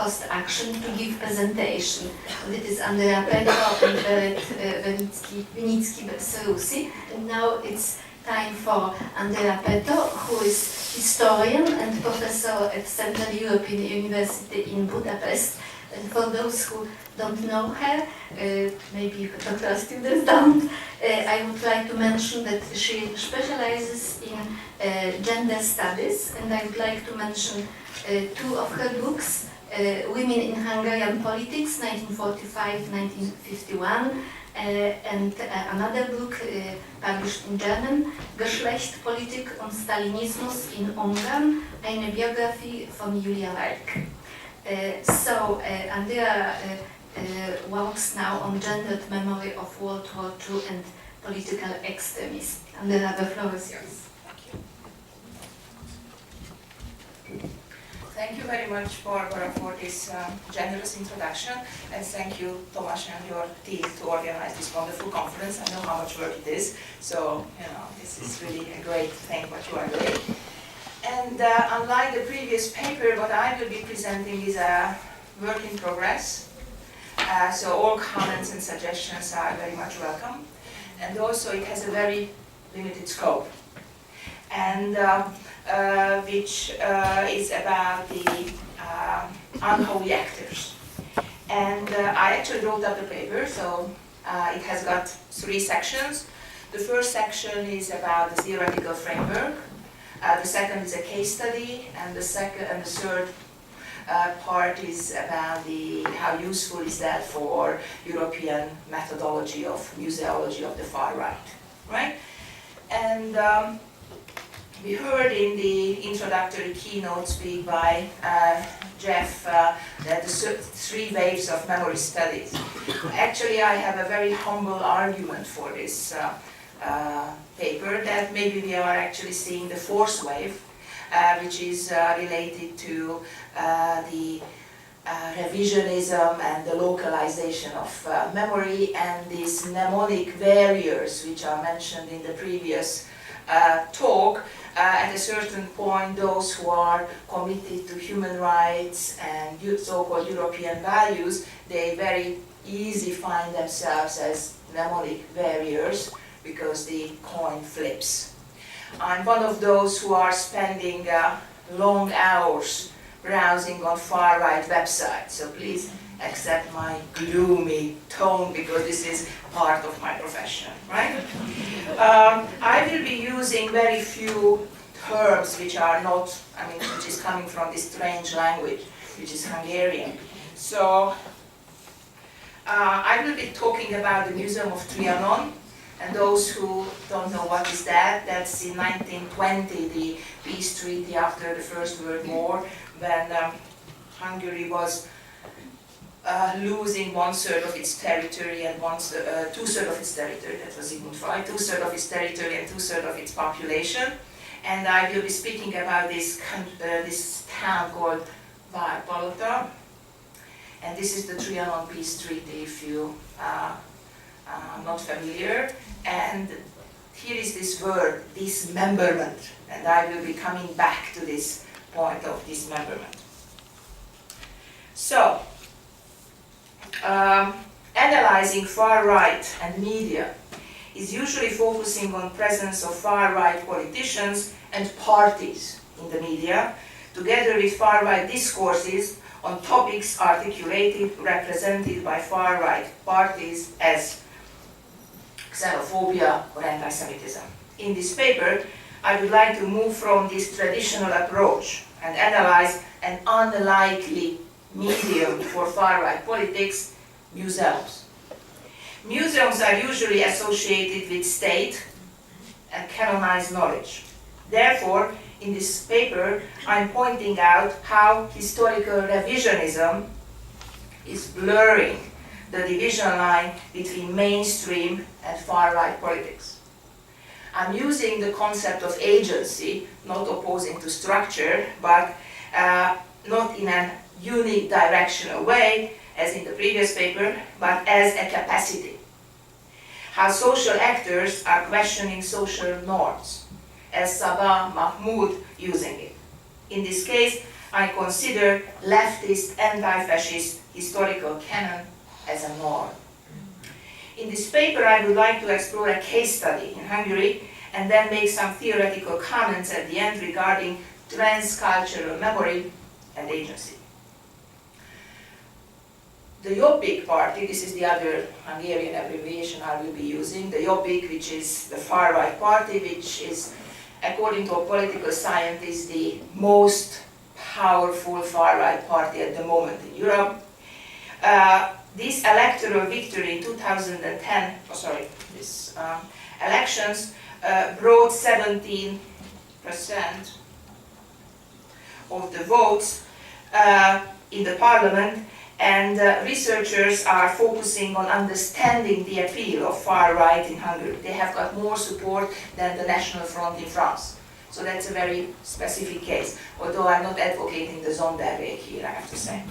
post action to give presentation. It is Andrea Peto and Vinicki-Serussi. And now it's time for Andrea Peto, who is historian and professor at Central European University in Budapest. And for those who don't know her, maybe doctoral students don't, I would like to mention that she specializes in gender studies, and I would like to mention two of her books, Women in Hungarian Politics, 1945-1951, and another book published in German, Geschlechtpolitik und Stalinismus in Ungarn, eine Biografie von Julia Walk. Andrea works now on gendered memory of World War II and political extremism. Andrea, the floor is yours. Thank you. Thank you very much, Barbara, for this generous introduction, and thank you, Tomas, and your team to organize this wonderful conference. I know how much work it is, so this is really a great thing what you are doing. And unlike the previous paper, what I will be presenting is a work in progress. So all comments and suggestions are very much welcome. And also it has a very limited scope, and which is about the unholy actors. And I actually wrote up the paper, so it has got 3 sections. The first section is about the theoretical framework. The second is a case study, and the third part is about how useful is that for European methodology of museology of the far right? And we heard in the introductory keynote speak by Jeff that the 3 waves of memory studies. Actually, I have a very humble argument for this paper, that maybe we are actually seeing the 4th wave, which is related to the revisionism and the localization of memory, and these mnemonic barriers which are mentioned in the previous talk. At a certain point, those who are committed to human rights and so-called European values, they very easily find themselves as mnemonic barriers, because the coin flips. I'm one of those who are spending long hours browsing on far-right websites, so please accept my gloomy tone, because this is part of my profession, right? I will be using very few terms which are not, which is coming from this strange language, which is Hungarian. So I will be talking about the Museum of Trianon. And those who don't know what is that, that's in 1920, the peace treaty after the First World War, when Hungary was losing 1/3 of its territory and 2/3 of its territory. That was Sigmund Freud. 2/3 of its territory and 2/3 of its population. And I will be speaking about this town called Várpalota. And this is the Trianon Peace Treaty, if you are not familiar. And here is this word, dismemberment, and I will be coming back to this point of dismemberment. So, analyzing far right and media is usually focusing on presence of far right politicians and parties in the media, together with far right discourses on topics represented by far right parties as xenophobia or anti-Semitism. In this paper, I would like to move from this traditional approach and analyze an unlikely medium for far-right politics, museums. Museums are usually associated with state and canonized knowledge. Therefore, in this paper, I'm pointing out how historical revisionism is blurring the division line between mainstream and far-right politics. I'm using the concept of agency, not opposing to structure, but not in a unique directional way, as in the previous paper, but as a capacity. How social actors are questioning social norms, as Sabah Mahmoud using it. In this case, I consider leftist, anti-fascist historical canon as a norm. In this paper, I would like to explore a case study in Hungary and then make some theoretical comments at the end regarding transcultural memory and agency. The Jobbik party, this is the other Hungarian abbreviation I will be using, the Jobbik, which is the far-right party, which is, according to a political scientist, the most powerful far-right party at the moment in Europe. This electoral victory in 2010, elections brought 17% of the votes in the parliament, and researchers are focusing on understanding the appeal of far-right in Hungary. They have got more support than the National Front in France. So that's a very specific case, although I'm not advocating the Sonderweg here, I have to say.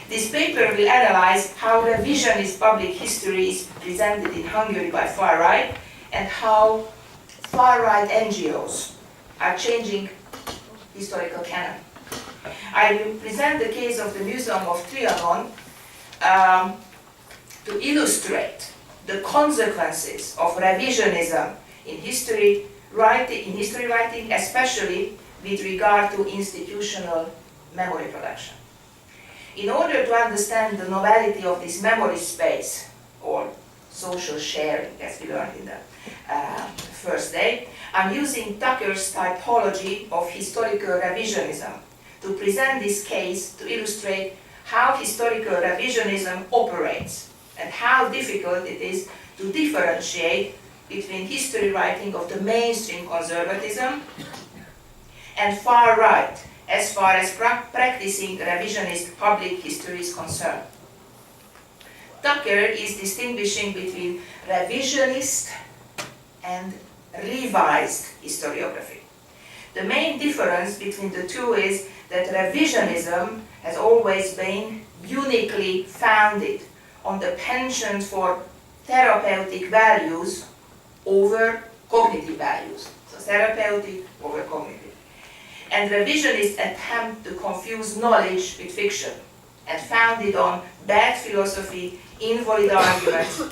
This paper will analyze how revisionist public history is presented in Hungary by far-right and how far-right NGOs are changing historical canon. I will present the case of the Museum of Trianon to illustrate the consequences of revisionism in history writing, especially with regard to institutional memory production. In order to understand the novelty of this memory space, or social sharing, as we learned in the first day, I'm using Tucker's typology of historical revisionism to present this case to illustrate how historical revisionism operates and how difficult it is to differentiate between history writing of the mainstream conservatism and far right as far as practicing revisionist public history is concerned. Tucker is distinguishing between revisionist and revised historiography. The main difference between the two is that revisionism has always been uniquely founded on the penchant for therapeutic values over cognitive values. So therapeutic over cognitive. And revisionists attempt to confuse knowledge with fiction and founded on bad philosophy, invalid arguments,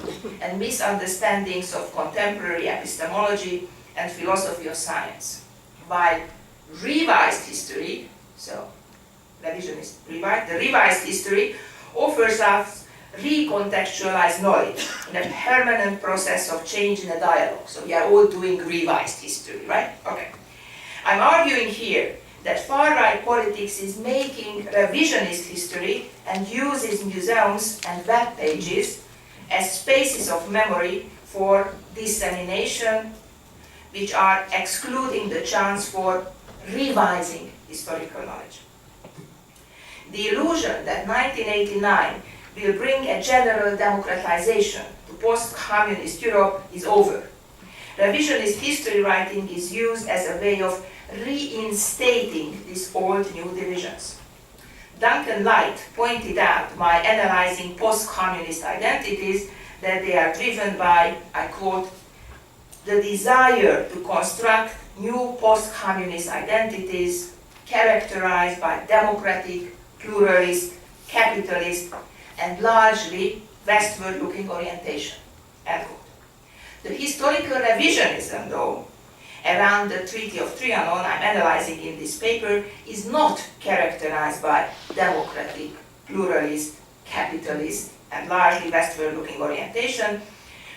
and misunderstandings of contemporary epistemology and philosophy of science. While revised history, so revisionist, the revised history offers us recontextualized knowledge in a permanent process of change in a dialogue. So we are all doing revised history, right? Okay. I'm arguing here that far-right politics is making revisionist history and uses museums and web pages as spaces of memory for dissemination, which are excluding the chance for revising historical knowledge. The illusion that 1989 will bring a general democratization to post-communist Europe is over. Revisionist history writing is used as a way of reinstating these old new divisions. Duncan Light pointed out by analyzing post-communist identities that they are driven by, I quote, the desire to construct new post-communist identities characterized by democratic, pluralist, capitalist, and largely westward-looking orientation, end quote. The historical revisionism, though, around the Treaty of Trianon I'm analyzing in this paper is not characterized by democratic, pluralist, capitalist, and largely westward-looking orientation,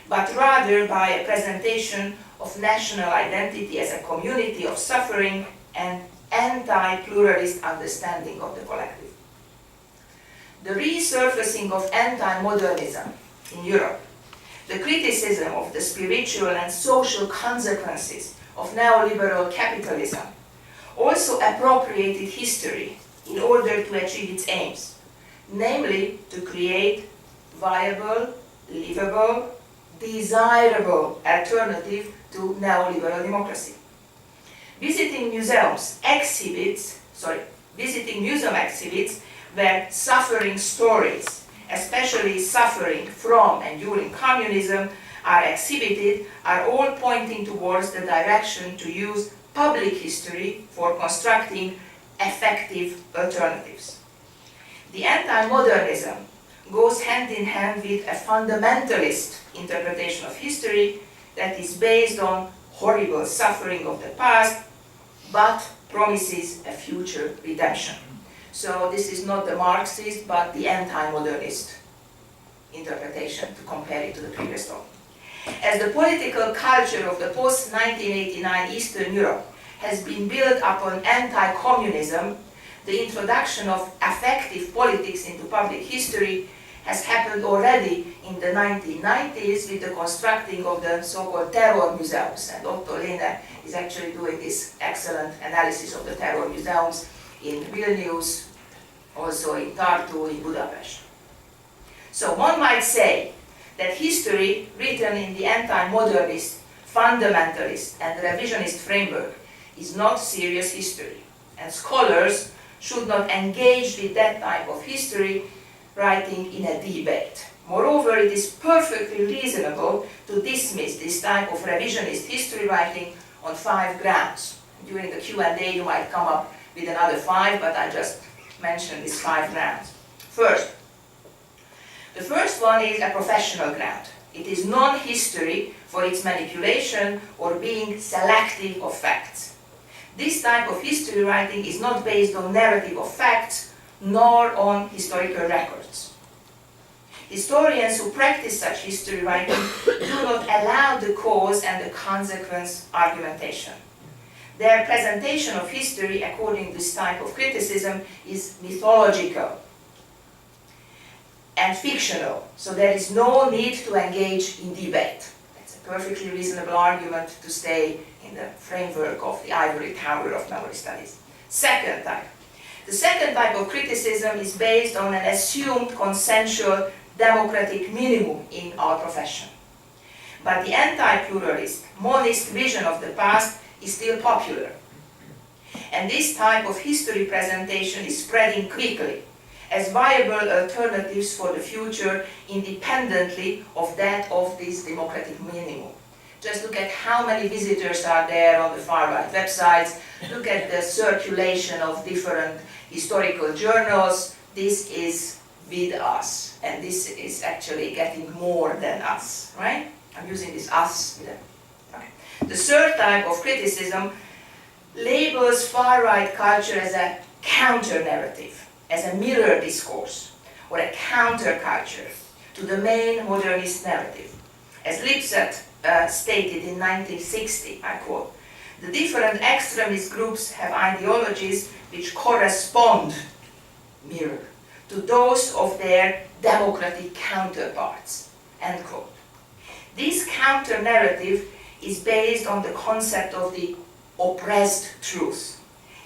but rather by a presentation of national identity as a community of suffering and anti-pluralist understanding of the collective. The resurfacing of anti-modernism in Europe, the criticism of the spiritual and social consequences of neoliberal capitalism, also appropriated history in order to achieve its aims, namely to create viable, livable, desirable alternative to neoliberal democracy. Visiting museum exhibits where suffering stories, especially suffering from and during communism, are exhibited, are all pointing towards the direction to use public history for constructing effective alternatives. The anti-modernism goes hand in hand with a fundamentalist interpretation of history that is based on horrible suffering of the past, but promises a future redemption. So this is not the Marxist, but the anti-modernist interpretation, to compare it to the previous one. As the political culture of the post-1989 Eastern Europe has been built upon anti-communism, the introduction of affective politics into public history has happened already in the 1990s with the constructing of the so-called terror museums. And Otto Lehner is actually doing this excellent analysis of the terror museums in Vilnius, also in Tartu, in Budapest. So one might say that history written in the anti-modernist, fundamentalist and revisionist framework is not serious history, and scholars should not engage with that type of history writing in a debate. Moreover, it is perfectly reasonable to dismiss this type of revisionist history writing on 5 grounds. During the Q&A you might come up with another 5, but I just mentioned these 5 grounds. First, the first one is a professional ground. It is non-history for its manipulation or being selective of facts. This type of history writing is not based on narrative of facts, nor on historical records. Historians who practice such history writing do not allow the cause and the consequence argumentation. Their presentation of history, according to this type of criticism, is mythological and fictional, so there is no need to engage in debate. It's a perfectly reasonable argument to stay in the framework of the ivory tower of memory studies. Second type. The second type of criticism is based on an assumed consensual democratic minimum in our profession. But the anti-pluralist, monist vision of the past is still popular. And this type of history presentation is spreading quickly as viable alternatives for the future independently of that of this democratic minimum. Just look at how many visitors are there on the far-right websites. Look at the circulation of different historical journals. This is with us, and this is actually getting more than us, right? I'm using this us. Okay. The third type of criticism labels far-right culture as a counter-narrative, as a mirror discourse, or a counter-culture to the main modernist narrative. As Lipset stated in 1960, I quote, "The different extremist groups have ideologies which correspond, mirror, to those of their democratic counterparts," end quote. This counter-narrative is based on the concept of the oppressed truth,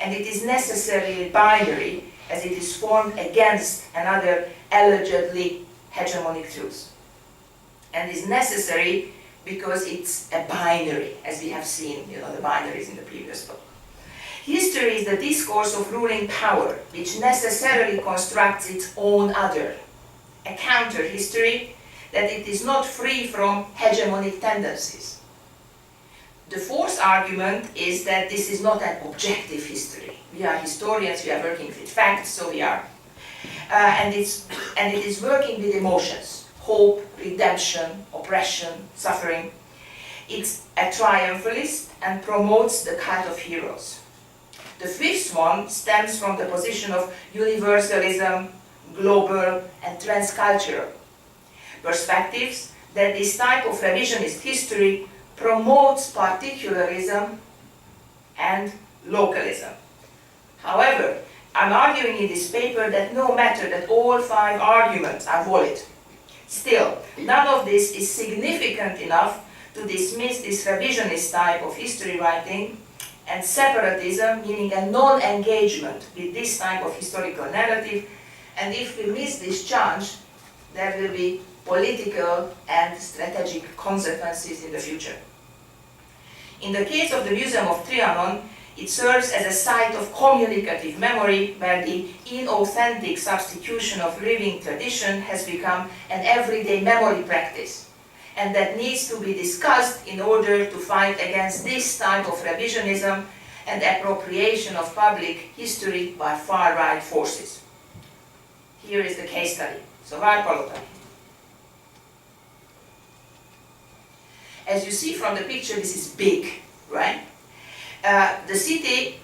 and it is necessarily binary as it is formed against another allegedly hegemonic truth, and is necessary because it's a binary, as we have seen, the binaries in the previous talk. History is the discourse of ruling power, which necessarily constructs its own other, a counter-history that it is not free from hegemonic tendencies. The fourth argument is that this is not an objective history. We are historians, we are working with facts, so we are. And it is working with emotions, hope, redemption, oppression, suffering. It's a triumphalist and promotes the cult of heroes. The fifth one stems from the position of universalism, global and transcultural perspectives that this type of revisionist history promotes particularism and localism. However, I'm arguing in this paper that no matter that all 5 arguments are valid, still, none of this is significant enough to dismiss this revisionist type of history writing, and separatism, meaning a non-engagement with this type of historical narrative, and if we miss this chance, there will be political and strategic consequences in the future. In the case of the Museum of Trianon, it serves as a site of communicative memory where the inauthentic substitution of living tradition has become an everyday memory practice, and that needs to be discussed in order to fight against this type of revisionism and appropriation of public history by far-right forces. Here is the case study. So, Várpalota. As you see from the picture, this is big, right? The city,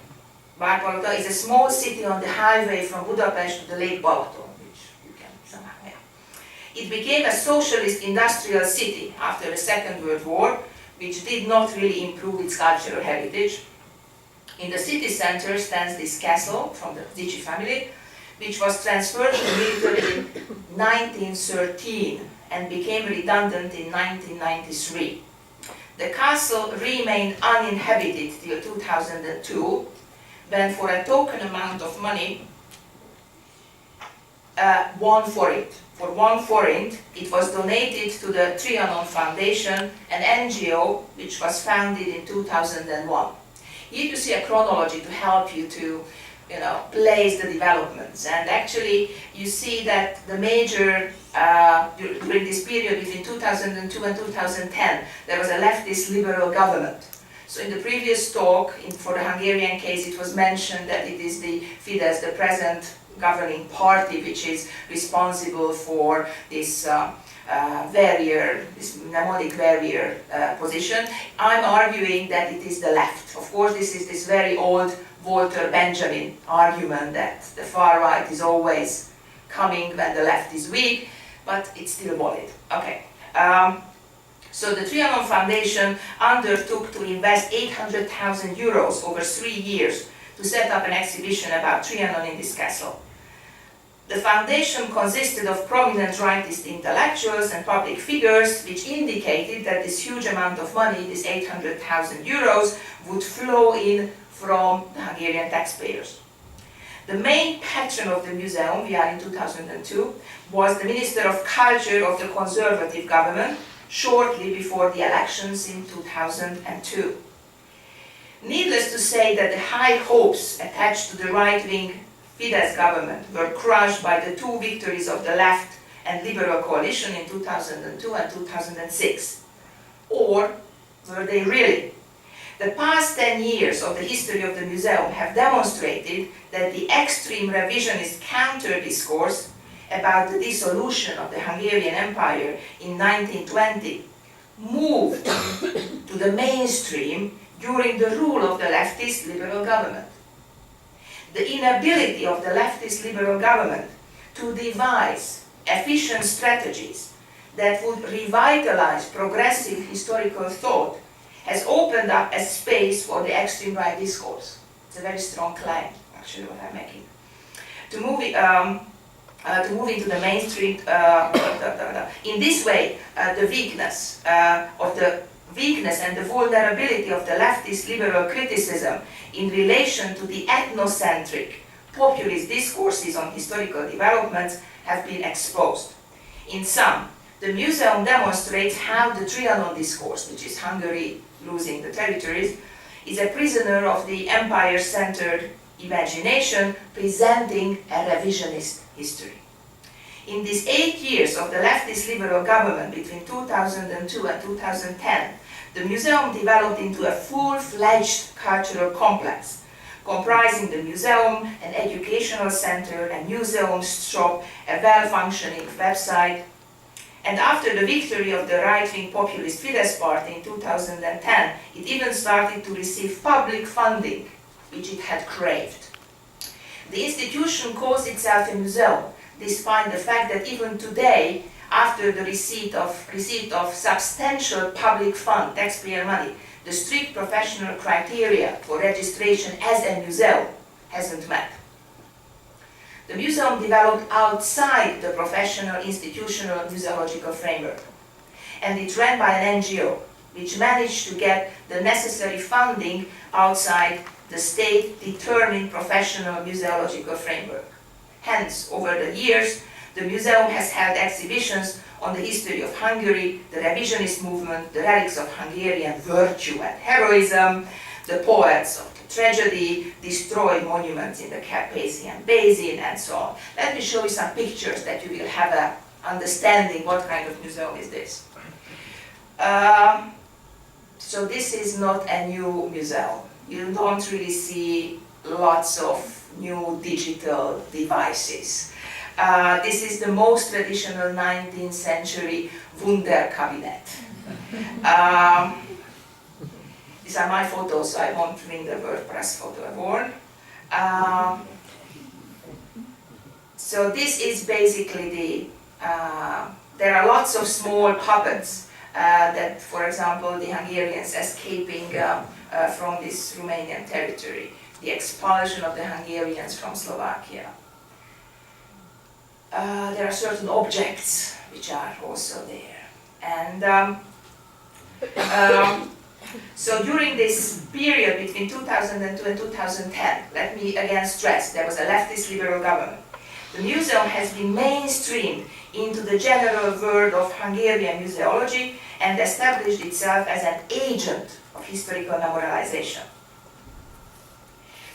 Várpalota, is a small city on the highway from Budapest to the Lake Balaton, which you can somehow have. It became a socialist industrial city after the Second World War, which did not really improve its cultural heritage. In the city center stands this castle from the Zichy family, which was transferred to the military in 1913 and became redundant in 1993. The castle remained uninhabited till 2002, when for a token amount of money, For 1 forint, it was donated to the Trianon Foundation, an NGO which was founded in 2001. Here you see a chronology to help you to place the developments. And actually, you see that the major, during this period between 2002 and 2010, there was a leftist liberal government. So in the previous talk, for the Hungarian case, it was mentioned that it is the Fidesz, the present governing party, which is responsible for this this mnemonic barrier position. I'm arguing that it is the left. Of course, this is this very old Walter Benjamin argument that the far right is always coming when the left is weak, but it's still valid. Okay. So the Trianon Foundation undertook to invest 800,000 euros over 3 years to set up an exhibition about Trianon in this castle. The foundation consisted of prominent rightist intellectuals and public figures, which indicated that this huge amount of money, this 800,000 euros, would flow in from the Hungarian taxpayers. The main patron of the museum, we are in 2002, was the Minister of Culture of the Conservative government, shortly before the elections in 2002. Needless to say that the high hopes attached to the right-wing Fidesz government were crushed by the 2 victories of the left and liberal coalition in 2002 and 2006. Or were they really? The past 10 years of the history of the museum have demonstrated that the extreme revisionist counter-discourse about the dissolution of the Hungarian Empire in 1920 moved to the mainstream during the rule of the leftist liberal government. The inability of the leftist liberal government to devise efficient strategies that would revitalize progressive historical thought has opened up a space for the extreme right discourse. It's a very strong claim, actually, what I'm making. To move into the mainstream, in this way, the weakness and the vulnerability of the leftist liberal criticism in relation to the ethnocentric populist discourses on historical developments have been exposed. In sum, the museum demonstrates how the Trianon discourse, which is Hungary losing the territories, is a prisoner of the empire-centered imagination presenting a revisionist history. In these 8 years of the leftist liberal government between 2002 and 2010, the museum developed into a full-fledged cultural complex, comprising the museum, an educational center, a museum shop, a well-functioning website. And after the victory of the right-wing populist Fidesz party in 2010, it even started to receive public funding, which it had craved. The institution calls itself a museum, despite the fact that even today, after the receipt of substantial public fund, taxpayer money, the strict professional criteria for registration as a museum hasn't met. The museum developed outside the professional institutional museological framework, and it's run by an NGO, which managed to get the necessary funding outside the state-determined professional museological framework. Hence, over the years, the museum has held exhibitions on the history of Hungary, the revisionist movement, the relics of Hungarian virtue and heroism, the poets of the tragedy, destroyed monuments in the Carpathian Basin, and so on. Let me show you some pictures that you will have an understanding what kind of museum is this. So this is not a new museum. you don't really see lots of new digital devices. This is the most traditional 19th century Wunderkabinett. These are my photos, so I won't win the WordPress photo award. So this is basically the, there are lots of small puppets that, for example, the Hungarians escaping from this Romanian territory, the expulsion of the Hungarians from Slovakia. There are certain objects which are also there. And so during this period between 2002 and 2010, let me again stress, there was a leftist liberal government. The museum has been mainstreamed into the general world of Hungarian museology and established itself as an agent of historical memorialization.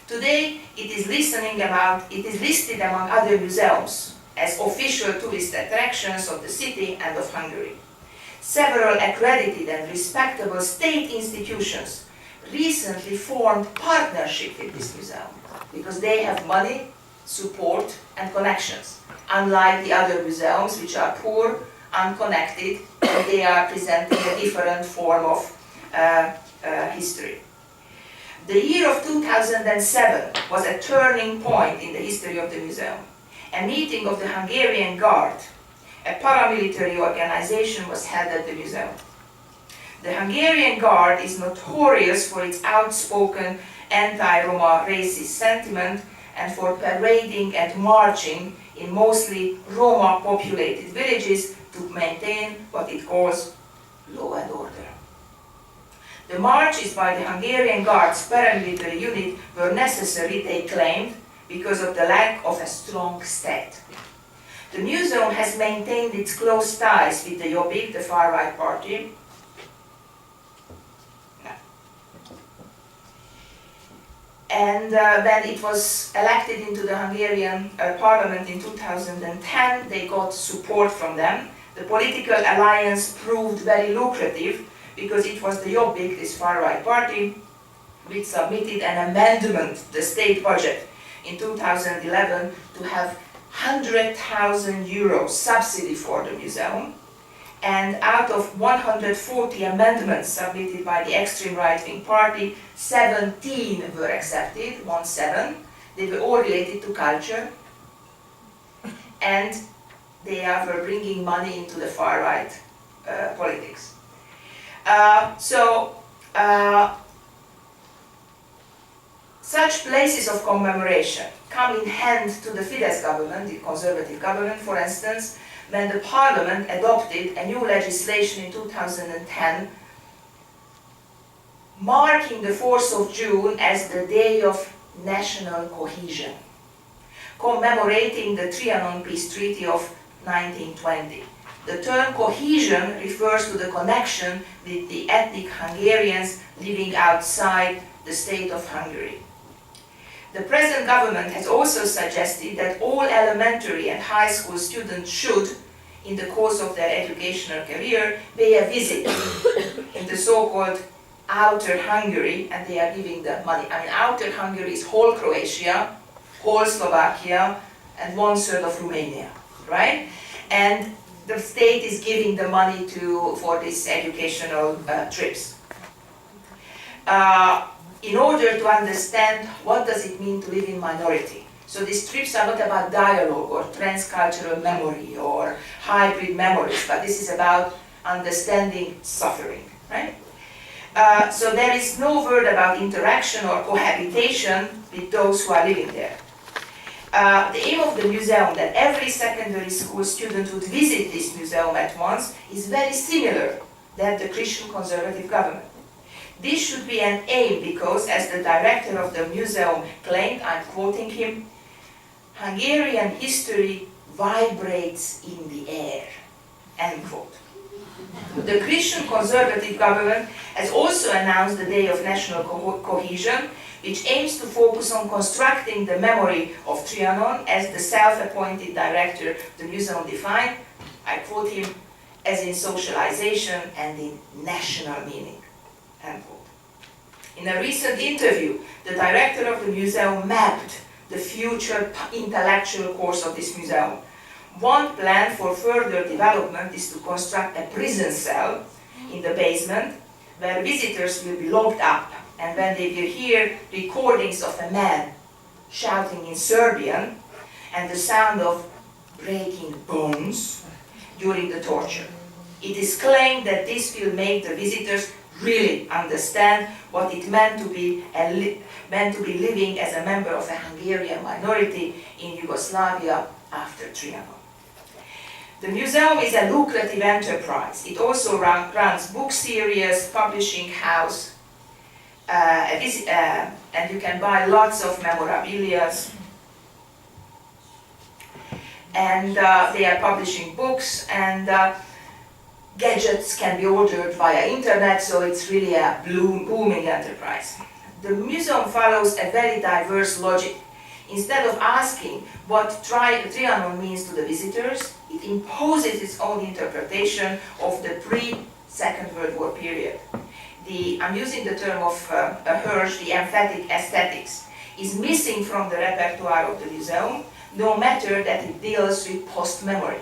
Today, it is listed among other museums as official tourist attractions of the city and of Hungary. Several accredited and respectable state institutions recently formed partnership with this museum because they have money, support and connections, unlike the other museums which are poor, unconnected, and they are presenting a different form of history. The year of 2007 was a turning point in the history of the museum. A meeting of the Hungarian Guard, a paramilitary organization, was held at the museum. The Hungarian Guard is notorious for its outspoken anti-Roma racist sentiment and for parading and marching in mostly Roma-populated villages to maintain what it calls law and order. The marches by the Hungarian Guard's paramilitary unit were necessary, they claimed, because of the lack of a strong state. The museum has maintained its close ties with the Jobbik, the far-right party. And when it was elected into the Hungarian parliament in 2010, they got support from them. The political alliance proved very lucrative because it was the Jobbik, this far-right party, which submitted an amendment to the state budget in 2011 to have 100,000 euros subsidy for the museum. And out of 140 amendments submitted by the extreme right-wing party, 17 were accepted, 17. They were all related to culture. And they were bringing money into the far-right politics. Such places of commemoration come in hand to the Fidesz government, the conservative government, for instance, when the parliament adopted a new legislation in 2010 marking the 4th of June as the Day of National Cohesion, commemorating the Trianon Peace Treaty of 1920. The term cohesion refers to the connection with the ethnic Hungarians living outside the state of Hungary. The present government has also suggested that all elementary and high school students should, in the course of their educational career, pay a visit in the so-called Outer Hungary, and they are giving the money. I mean, Outer Hungary is whole Croatia, whole Slovakia, and 1/3 of Romania, right? And the state is giving the money for these educational trips. In order to understand what does it mean to live in minority. So these trips are not about dialogue or transcultural memory or hybrid memories, but this is about understanding suffering, right? So there is no word about interaction or cohabitation with those who are living there. The aim of the museum, that every secondary school student would visit this museum at once, is very similar than the Christian conservative government. This should be an aim because, as the director of the museum claimed, I'm quoting him, Hungarian history vibrates in the air, end quote. The Christian conservative government has also announced the Day of National Cohesion, which aims to focus on constructing the memory of Trianon, as the self-appointed director the museum defined, I quote him, as in socialization and in national meaning, end quote. In a recent interview, the director of the museum mapped the future intellectual course of this museum. One plan for further development is to construct a prison cell in the basement where visitors will be locked up, and when they will hear recordings of a man shouting in Serbian and the sound of breaking bones during the torture. It is claimed that this will make the visitors really understand what it meant to be living as a member of a Hungarian minority in Yugoslavia after Trianon. The museum is a lucrative enterprise. It also runs book series, publishing house, and you can buy lots of memorabilia. And they are publishing books, and gadgets can be ordered via internet, so it's really a booming enterprise. The museum follows a very diverse logic. Instead of asking what Trianon means to the visitors, it imposes its own interpretation of the pre-Second World War period. I'm using the term of Hirsch, the emphatic aesthetics, is missing from the repertoire of the museum, no matter that it deals with post-memory.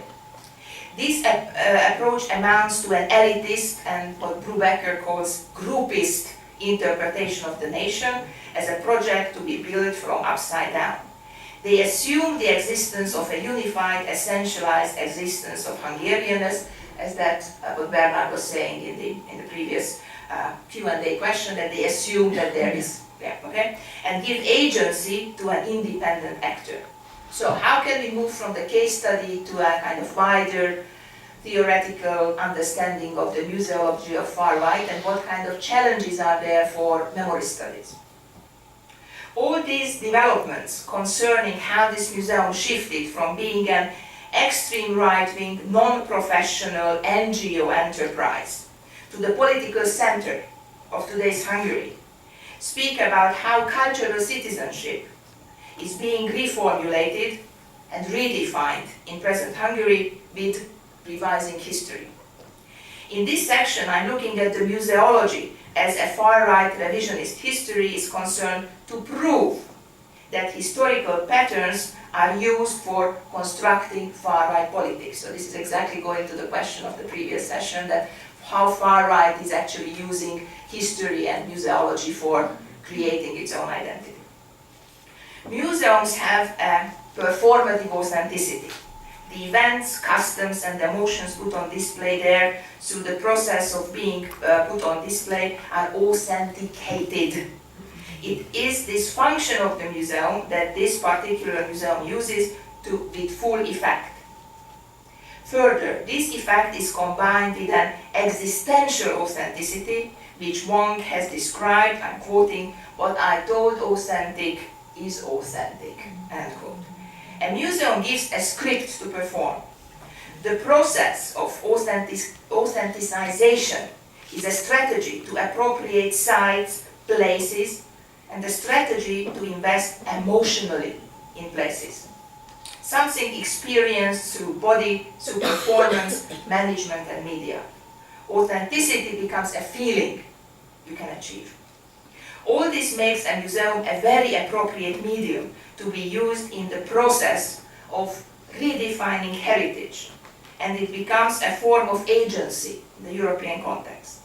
This approach amounts to an elitist and what Brubaker calls groupist interpretation of the nation as a project to be built from upside down. They assume the existence of a unified, essentialized existence of Hungarianness, as that what Bernard was saying in the previous Q&A question, that they assume that there is, and give agency to an independent actor. So how can we move from the case study to a kind of wider theoretical understanding of the museology of far right, and what kind of challenges are there for memory studies? All these developments concerning how this museum shifted from being an extreme right-wing, non-professional NGO enterprise to the political center of today's Hungary speak about how cultural citizenship is being reformulated and redefined in present Hungary with revising history. In this section, I'm looking at the museology as a far-right revisionist history is concerned to prove that historical patterns are used for constructing far-right politics. So this is exactly going to the question of the previous session, that how far-right is actually using history and museology for creating its own identity. Museums have a performative authenticity. The events, customs, and emotions put on display there through the process of being put on display are authenticated. It is this function of the museum that this particular museum uses with full effect. Further, this effect is combined with an existential authenticity, which Wong has described, I'm quoting, "What I told authentic is authentic," end quote. A museum gives a script to perform. The process of authenticization is a strategy to appropriate sites, places, and a strategy to invest emotionally in places. Something experienced through body, through performance, management, and media. Authenticity becomes a feeling you can achieve. All this makes a museum a very appropriate medium to be used in the process of redefining heritage, and it becomes a form of agency in the European context.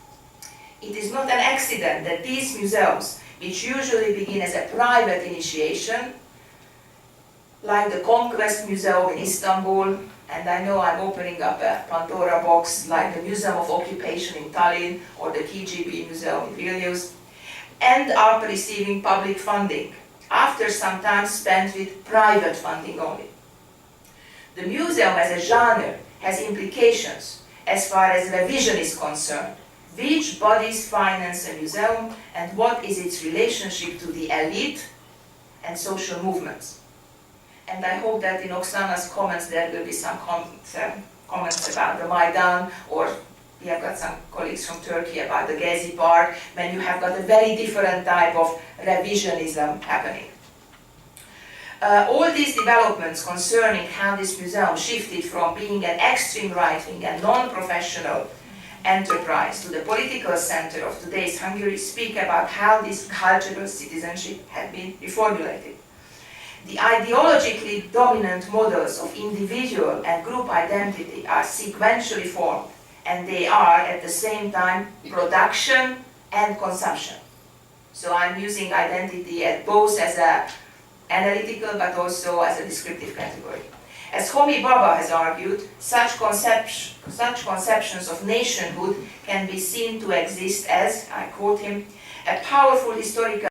It is not an accident that these museums, which usually begin as a private initiation, like the Conquest Museum in Istanbul, and I know I'm opening up a Pandora box, like the Museum of Occupation in Tallinn or the KGB Museum in Vilnius, end up receiving public funding after some time spent with private funding only. The museum as a genre has implications as far as revision is concerned. Which bodies finance a museum and what is its relationship to the elite and social movements? And I hope that in Oksana's comments there will be some comments about the Maidan, or we have got some colleagues from Turkey about the Gezi Park, when you have got a very different type of revisionism happening. All these developments concerning how this museum shifted from being an extreme right-wing and non-professional enterprise to the political center of today's Hungary speak about how this cultural citizenship had been reformulated. The ideologically dominant models of individual and group identity are sequentially formed, and they are at the same time production and consumption. So I'm using identity both as an analytical but also as a descriptive category. As Homi Bhabha has argued, such conceptions of nationhood can be seen to exist as, I quote him, a powerful historical